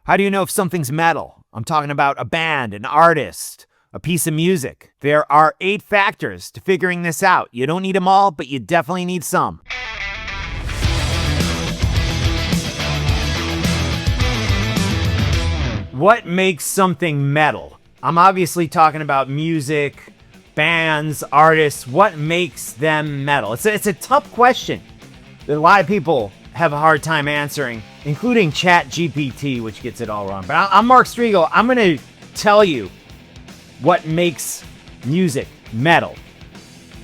How do you know if something's metal? I'm talking about a band, an artist, a piece of music. There are 8 factors to figuring this out. You don't need them all, but you definitely need some. What makes something metal? I'm obviously talking about music, bands, artists. What makes them metal? It's a tough question that a lot of people have a hard time answering, including ChatGPT, which gets it all wrong. But I'm Mark Strigl. I'm going to tell you what makes music metal.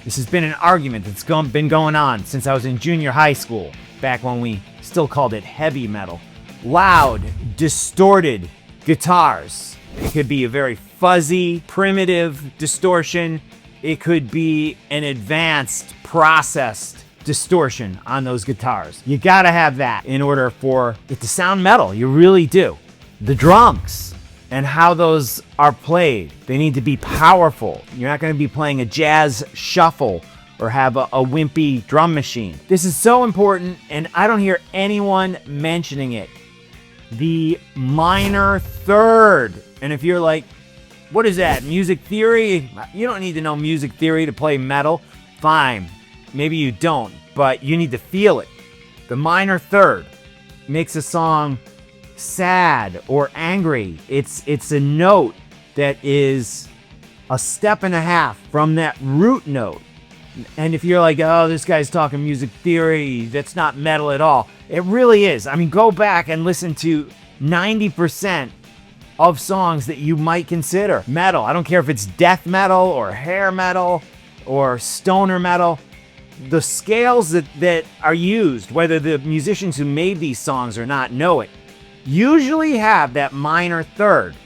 This has been an argument that's been going on since I was in junior high school, back when we still called it heavy metal. Loud, distorted guitars. It could be a very fuzzy, primitive distortion. It could be an advanced, processed distortion on those guitars. You gotta have that in order for it to sound metal. You really do. The drums and how those are played, they need to be powerful. You're not gonna be playing a jazz shuffle or have a wimpy drum machine. This is so important, and I don't hear anyone mentioning it. The minor third. And if you're like, what is that, music theory? You don't need to know music theory to play metal. Fine, maybe you don't, but you need to feel it. The minor third makes a song sad or angry. It's a note that is a step and a half from that root note. And if you're like, oh, this guy's talking music theory, that's not metal at all. It really is. I mean, go back and listen to 90% of songs that you might consider metal. I don't care if it's death metal or hair metal or stoner metal. The scales that are used, whether the musicians who made these songs or not know it, usually have that minor third.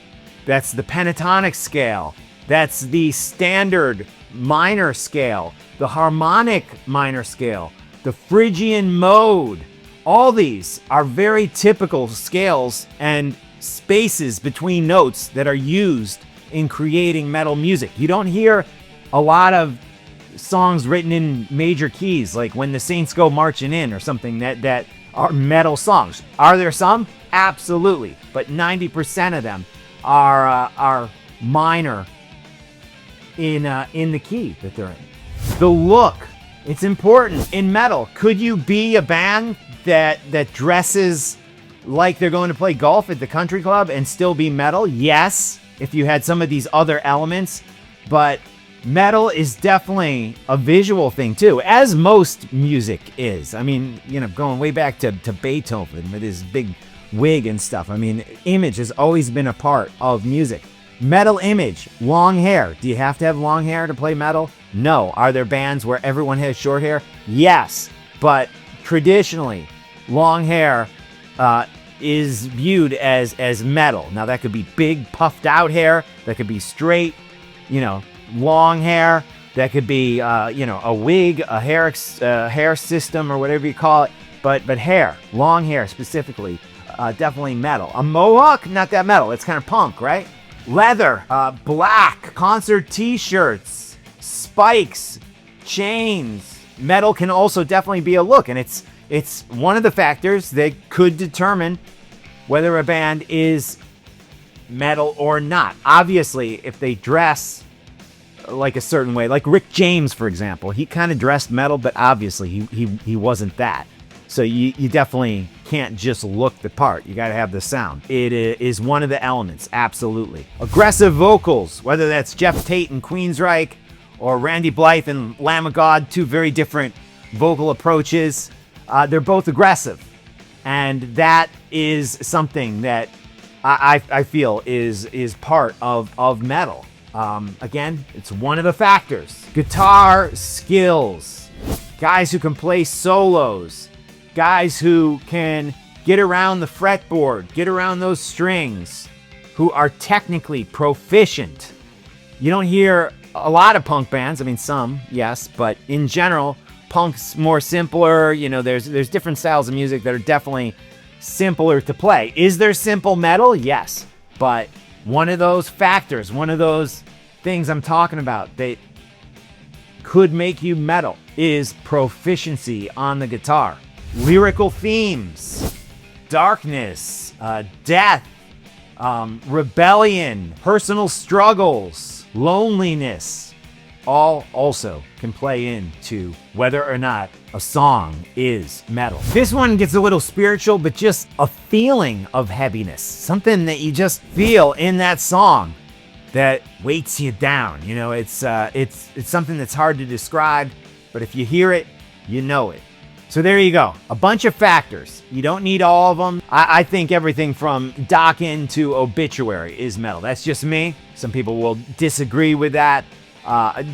That's the pentatonic scale. That's the standard minor scale, the harmonic minor scale, the Phrygian mode. All these are very typical scales and spaces between notes that are used in creating metal music. You don't hear a lot of songs written in major keys, like When the Saints Go Marching In or something that are metal songs. Are there some? Absolutely. But 90% of them are minor in the key that they're in. The look, it's important in metal. Could you be a band that dresses like they're going to play golf at the country club and still be metal? Yes, if you had some of these other elements. But metal is definitely a visual thing too, as most music is. I mean, going way back to Beethoven with his big wig and stuff. I mean, image has always been a part of music. Metal image, long hair. Do you have to have long hair to play metal? No. Are there bands where everyone has short hair? Yes. But traditionally, long hair is viewed as metal. Now, that could be big, puffed out hair. That could be straight, long hair. That could be, a wig, a hair system, or whatever you call it. But hair, long hair specifically, definitely metal. A mohawk, not that metal. It's kind of punk, right? Leather, black, concert t-shirts, spikes, chains. Metal can also definitely be a look, and it's one of the factors that could determine whether a band is metal or not. Obviously, if they dress like a certain way, like Rick James, for example, he kind of dressed metal, but obviously he wasn't that. So you definitely can't just look the part. You got to have the sound. It is one of the elements, absolutely. Aggressive vocals, whether that's Jeff Tate and Queensryche or Randy Blythe and Lamb of God, two very different vocal approaches. They're both aggressive. And that is something that I feel is part of metal. Again, it's one of the factors. Guitar skills. Guys who can play solos. Guys who can get around the fretboard, get around those strings, who are technically proficient. You don't hear a lot of punk bands. I mean, some, yes, but in general, punk's more simpler. There's different styles of music that are definitely simpler to play. Is there simple metal? Yes, but one of those factors, one of those things I'm talking about that could make you metal is proficiency on the guitar. Lyrical themes, darkness, death, rebellion, personal struggles, loneliness, all also can play into whether or not a song is metal. This one gets a little spiritual, but just a feeling of heaviness, something that you just feel in that song that weights you down. You know, it's something that's hard to describe, but if you hear it, you know it. So there you go. A bunch of factors. You don't need all of them. I think everything from Dokken to Obituary is metal. That's just me. Some people will disagree with that.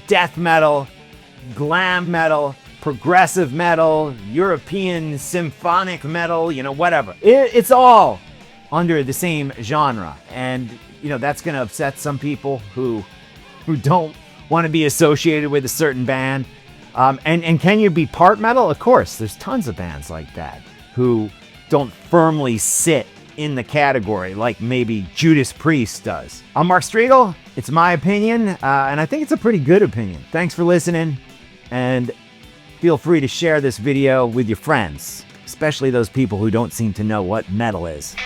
Death metal, glam metal, progressive metal, European symphonic metal, you know, whatever. It's all under the same genre. And, you know, that's going to upset some people who don't want to be associated with a certain band. And can you be part metal? Of course, there's tons of bands like that who don't firmly sit in the category like maybe Judas Priest does. I'm Mark Strigl. It's my opinion, and I think it's a pretty good opinion. Thanks for listening, and feel free to share this video with your friends, especially those people who don't seem to know what metal is.